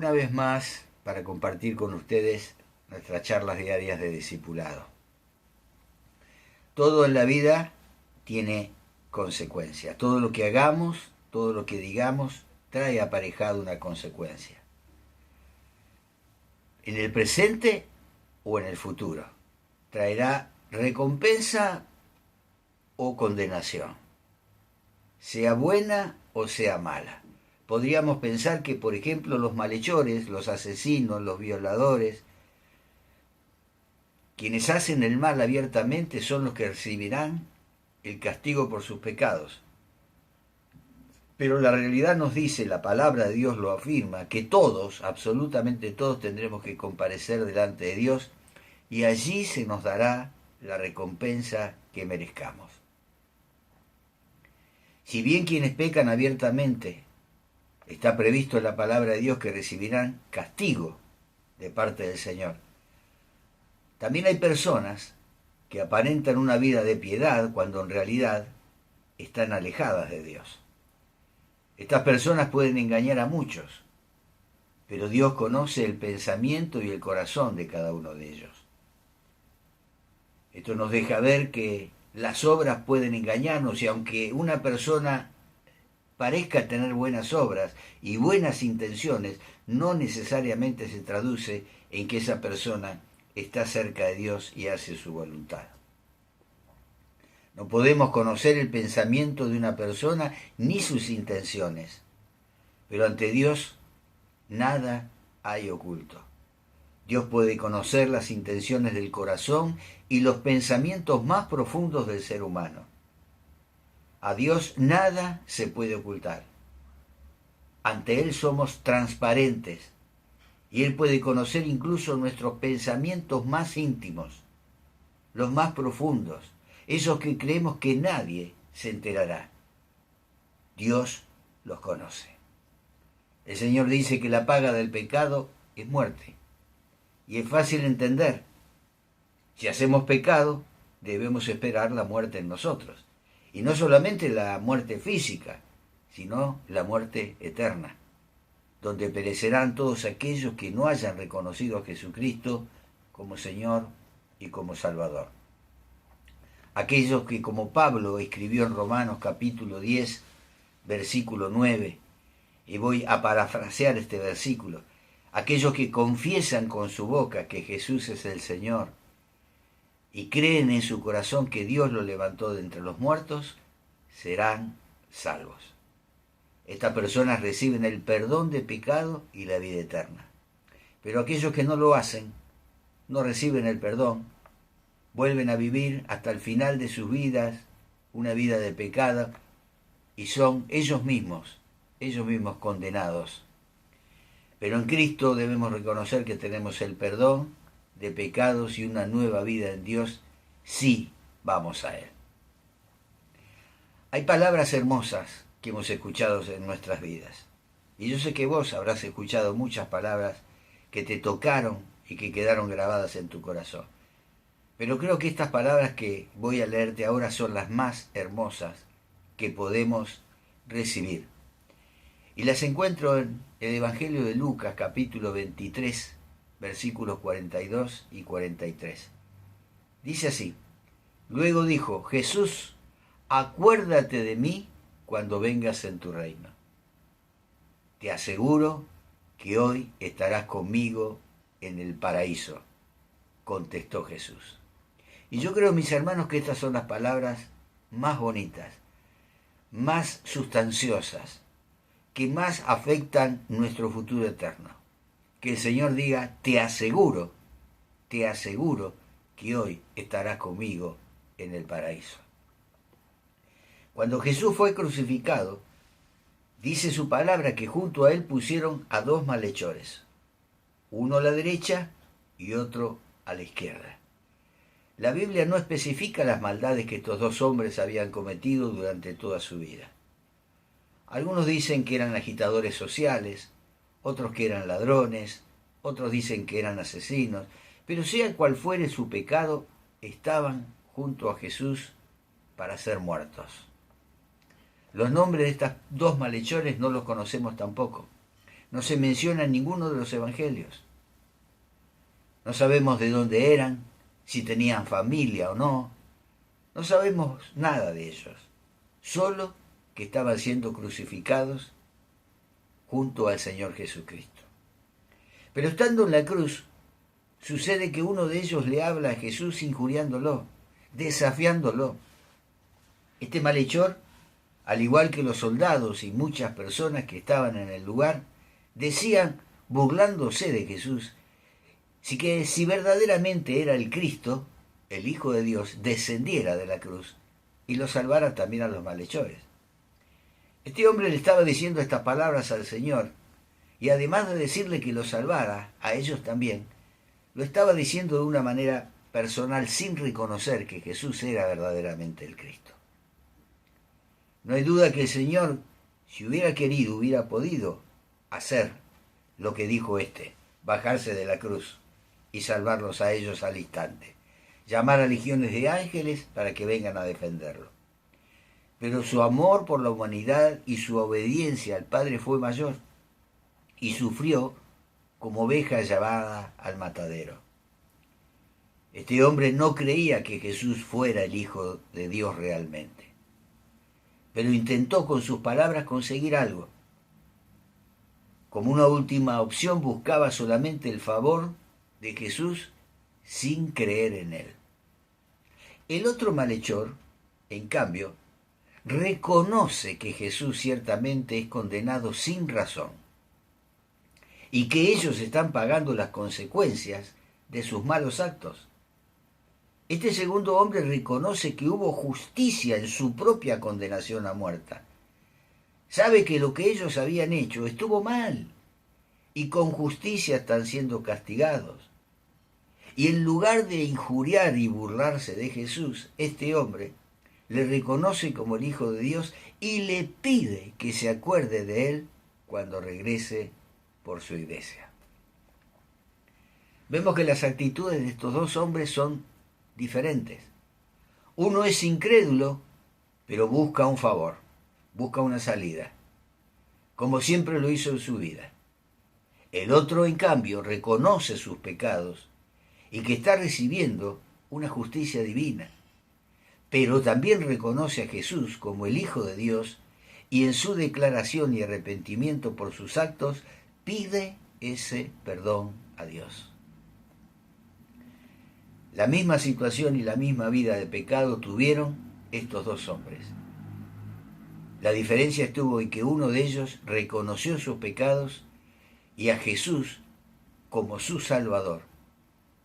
una vez más para compartir con ustedes nuestras charlas diarias de discipulado. Todo en la vida tiene consecuencias. Todo lo que hagamos, todo lo que digamos, trae aparejado una consecuencia. En el presente o en el futuro. Traerá recompensa o condenación. Sea buena o sea mala. Podríamos pensar que, por ejemplo, los malhechores, los asesinos, los violadores, quienes hacen el mal abiertamente son los que recibirán el castigo por sus pecados. Pero la realidad nos dice, la palabra de Dios lo afirma, que todos, absolutamente todos, tendremos que comparecer delante de Dios y allí se nos dará la recompensa que merezcamos. Si bien quienes pecan abiertamente, está previsto en la palabra de Dios que recibirán castigo de parte del Señor, también hay personas que aparentan una vida de piedad cuando en realidad están alejadas de Dios. Estas personas pueden engañar a muchos, pero Dios conoce el pensamiento y el corazón de cada uno de ellos. Esto nos deja ver que las obras pueden engañarnos y aunque una persona parezca tener buenas obras y buenas intenciones, no necesariamente se traduce en que esa persona está cerca de Dios y hace su voluntad. No podemos conocer el pensamiento de una persona ni sus intenciones, pero ante Dios nada hay oculto. Dios puede conocer las intenciones del corazón y los pensamientos más profundos del ser humano. A Dios nada se puede ocultar. Ante Él somos transparentes y Él puede conocer incluso nuestros pensamientos más íntimos, los más profundos, esos que creemos que nadie se enterará. Dios los conoce. El Señor dice que la paga del pecado es muerte. Y es fácil entender. Si hacemos pecado, debemos esperar la muerte en nosotros. Y no solamente la muerte física, sino la muerte eterna, donde perecerán todos aquellos que no hayan reconocido a Jesucristo como Señor y como Salvador. Aquellos que, como Pablo escribió en Romanos capítulo 10, versículo 9, y voy a parafrasear este versículo, aquellos que confiesan con su boca que Jesús es el Señor y creen en su corazón que Dios lo levantó de entre los muertos, serán salvos. Estas personas reciben el perdón de pecado y la vida eterna. Pero aquellos que no lo hacen, no reciben el perdón, vuelven a vivir hasta el final de sus vidas una vida de pecado y son ellos mismos condenados. Pero en Cristo debemos reconocer que tenemos el perdón de pecados y una nueva vida en Dios si vamos a Él. Hay palabras hermosas que hemos escuchado en nuestras vidas. Y yo sé que vos habrás escuchado muchas palabras que te tocaron y que quedaron grabadas en tu corazón. Pero creo que estas palabras que voy a leerte ahora son las más hermosas que podemos recibir. Y las encuentro en el Evangelio de Lucas, capítulo 23, versículos 42 y 43. Dice así: Luego dijo, Jesús, acuérdate de mí cuando vengas en tu reino. Te aseguro que hoy estarás conmigo en el paraíso, contestó Jesús. Y yo creo, mis hermanos, que estas son las palabras más bonitas, más sustanciosas, que más afectan nuestro futuro eterno. Que el Señor diga, te aseguro que hoy estarás conmigo en el paraíso. Cuando Jesús fue crucificado, dice su palabra que junto a él pusieron a dos malhechores, uno a la derecha y otro a la izquierda. La Biblia no especifica las maldades que estos dos hombres habían cometido durante toda su vida. Algunos dicen que eran agitadores sociales, otros que eran ladrones, otros dicen que eran asesinos, pero sea cual fuere su pecado, estaban junto a Jesús para ser muertos. Los nombres de estos dos malhechores no los conocemos tampoco. no se menciona en ninguno de los evangelios. No sabemos de dónde eran, si tenían familia o no. No sabemos nada de ellos. Solo que estaban siendo crucificados junto al Señor Jesucristo. Pero estando en la cruz, sucede que uno de ellos le habla a Jesús injuriándolo, desafiándolo. Este malhechor, al igual que los soldados y muchas personas que estaban en el lugar, decían, burlándose de Jesús, si verdaderamente era el Cristo, el Hijo de Dios, descendiera de la cruz y lo salvara también a los malhechores. Este hombre le estaba diciendo estas palabras al Señor, y además de decirle que lo salvara, a ellos también, lo estaba diciendo de una manera personal sin reconocer que Jesús era verdaderamente el Cristo. No hay duda que el Señor, si hubiera querido, hubiera podido hacer lo que dijo bajarse de la cruz y salvarlos a ellos al instante, llamar a legiones de ángeles para que vengan a defenderlo. Pero su amor por la humanidad y su obediencia al Padre fue mayor, y sufrió como oveja llevada al matadero. Este hombre no creía que Jesús fuera el Hijo de Dios realmente, pero intentó con sus palabras conseguir algo. Como una última opción buscaba solamente el favor de Jesús sin creer en él. El otro malhechor, en cambio, reconoce que Jesús ciertamente es condenado sin razón y que ellos están pagando las consecuencias de sus malos actos. Este segundo hombre reconoce que hubo justicia en su propia condenación a muerte. Sabe que lo que ellos habían hecho estuvo mal y con justicia están siendo castigados. Y en lugar de injuriar y burlarse de Jesús, este hombre le reconoce como el Hijo de Dios y le pide que se acuerde de él cuando regrese por su iglesia. Vemos que las actitudes de estos dos hombres son diferentes. Uno es incrédulo, pero busca un favor, busca una salida, como siempre lo hizo en su vida. El otro, en cambio, reconoce sus pecados y que está recibiendo una justicia divina, pero también reconoce a Jesús como el Hijo de Dios y en su declaración y arrepentimiento por sus actos pide ese perdón a Dios. La misma situación y la misma vida de pecado tuvieron estos dos hombres. La diferencia estuvo en que uno de ellos reconoció sus pecados y a Jesús como su Salvador,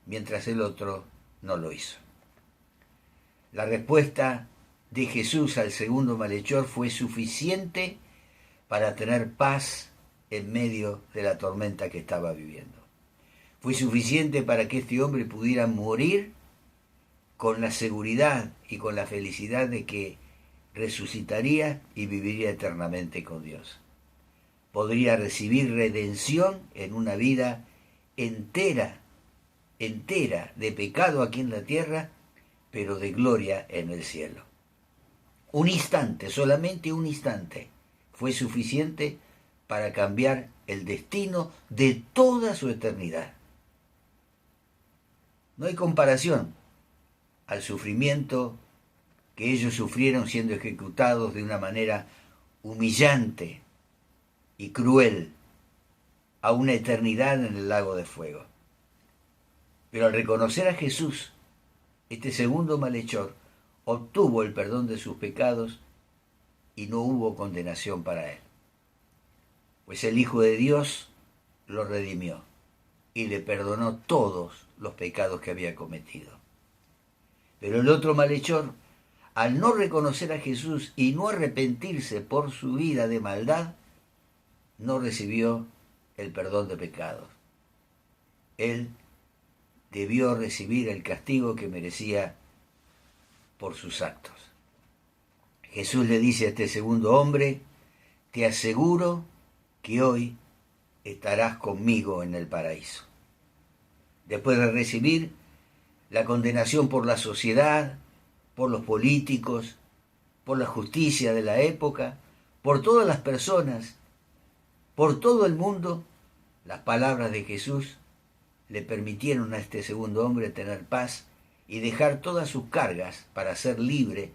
mientras el otro no lo hizo. La respuesta de Jesús al segundo malhechor fue suficiente para tener paz en medio de la tormenta que estaba viviendo. Fue suficiente para que este hombre pudiera morir con la seguridad y con la felicidad de que resucitaría y viviría eternamente con Dios. Podría recibir redención en una vida entera de pecado aquí en la tierra, pero de gloria en el cielo. Un instante, solamente un instante, fue suficiente para cambiar el destino de toda su eternidad. No hay comparación al sufrimiento que ellos sufrieron siendo ejecutados de una manera humillante y cruel a una eternidad en el lago de fuego. Pero al reconocer a Jesús, este segundo malhechor obtuvo el perdón de sus pecados y no hubo condenación para él, pues el Hijo de Dios lo redimió y le perdonó todos los pecados que había cometido. Pero el otro malhechor, al no reconocer a Jesús y no arrepentirse por su vida de maldad, no recibió el perdón de pecados. Él debió recibir el castigo que merecía por sus actos. Jesús le dice a este segundo hombre, te aseguro que hoy estarás conmigo en el paraíso. Después de recibir la condenación por la sociedad, por los políticos, por la justicia de la época, por todas las personas Por todo el mundo, las palabras de Jesús le permitieron a este segundo hombre tener paz y dejar todas sus cargas para ser libre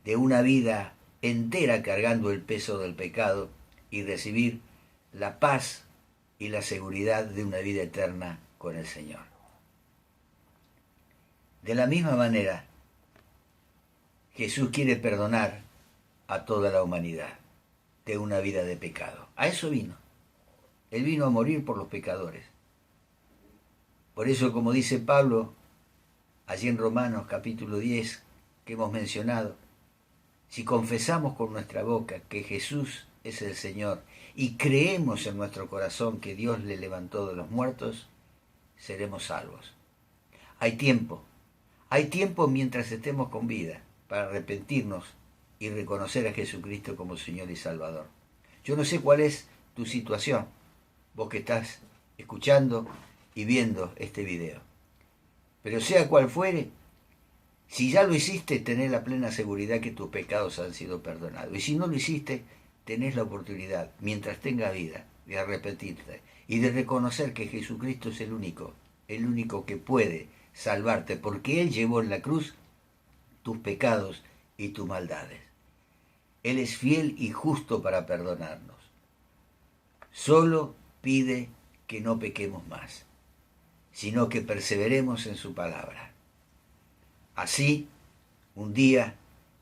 de una vida entera cargando el peso del pecado y recibir la paz y la seguridad de una vida eterna con el Señor. De la misma manera, Jesús quiere perdonar a toda la humanidad de una vida de pecado. A eso vino. Él vino a morir por los pecadores. Por eso, como dice Pablo, allí en Romanos capítulo 10, que hemos mencionado, si confesamos con nuestra boca que Jesús es el Señor y creemos en nuestro corazón que Dios le levantó de los muertos, seremos salvos. Hay tiempo mientras estemos con vida para arrepentirnos y reconocer a Jesucristo como Señor y Salvador. Yo no sé cuál es tu situación, vos que estás escuchando y viendo este video, pero sea cual fuere, si ya lo hiciste, tenés la plena seguridad que tus pecados han sido perdonados. Y si no lo hiciste, tenés la oportunidad, mientras tenga vida, de arrepentirte y de reconocer que Jesucristo es el único que puede salvarte, porque Él llevó en la cruz tus pecados y tus maldades. Él es fiel y justo para perdonarnos. Solo pide que no pequemos más, sino que perseveremos en su palabra. Así, un día,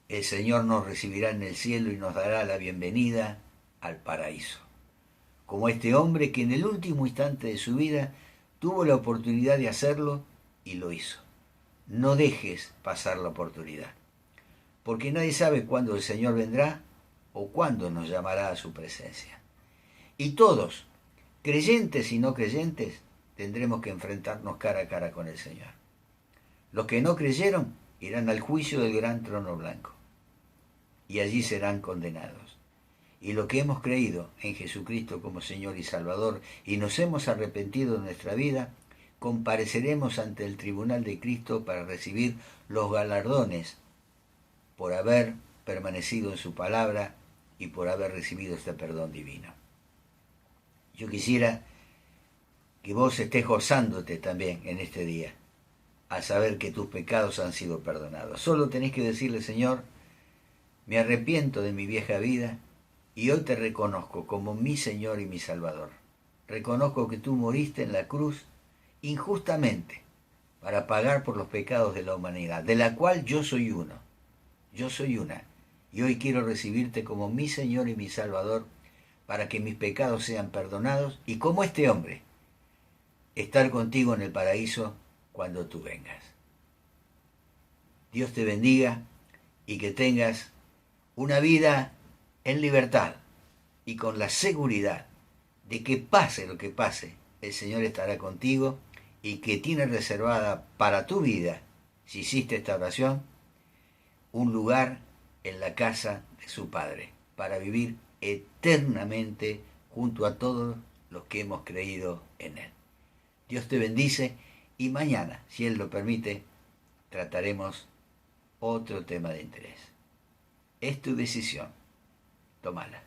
el Señor nos recibirá en el cielo y nos dará la bienvenida al paraíso. Como este hombre que en el último instante de su vida tuvo la oportunidad de hacerlo y lo hizo. No dejes pasar la oportunidad, porque nadie sabe cuándo el Señor vendrá o cuándo nos llamará a su presencia. Y todos, creyentes y no creyentes, tendremos que enfrentarnos cara a cara con el Señor. Los que no creyeron irán al juicio del gran trono blanco y allí serán condenados. Y los que hemos creído en Jesucristo como Señor y Salvador y nos hemos arrepentido de nuestra vida, compareceremos ante el tribunal de Cristo para recibir los galardones por haber permanecido en su palabra y por haber recibido este perdón divino. Yo quisiera que vos estés gozándote también en este día al saber que tus pecados han sido perdonados. Solo tenés que decirle: Señor, me arrepiento de mi vieja vida y hoy te reconozco como mi Señor y mi Salvador. Reconozco que tú moriste en la cruz injustamente para pagar por los pecados de la humanidad, de la cual yo soy uno. Yo soy una. Y hoy quiero recibirte como mi Señor y mi Salvador para que mis pecados sean perdonados y, como este hombre, estar contigo en el paraíso cuando tú vengas. Dios te bendiga y que tengas una vida en libertad y con la seguridad de que pase lo que pase, el Señor estará contigo y que tiene reservada para tu vida, si hiciste esta oración, un lugar en la casa de su Padre, para vivir eternamente junto a todos los que hemos creído en Él. Dios te bendice y mañana, si Él lo permite, trataremos otro tema de interés. Es tu decisión. Tómala.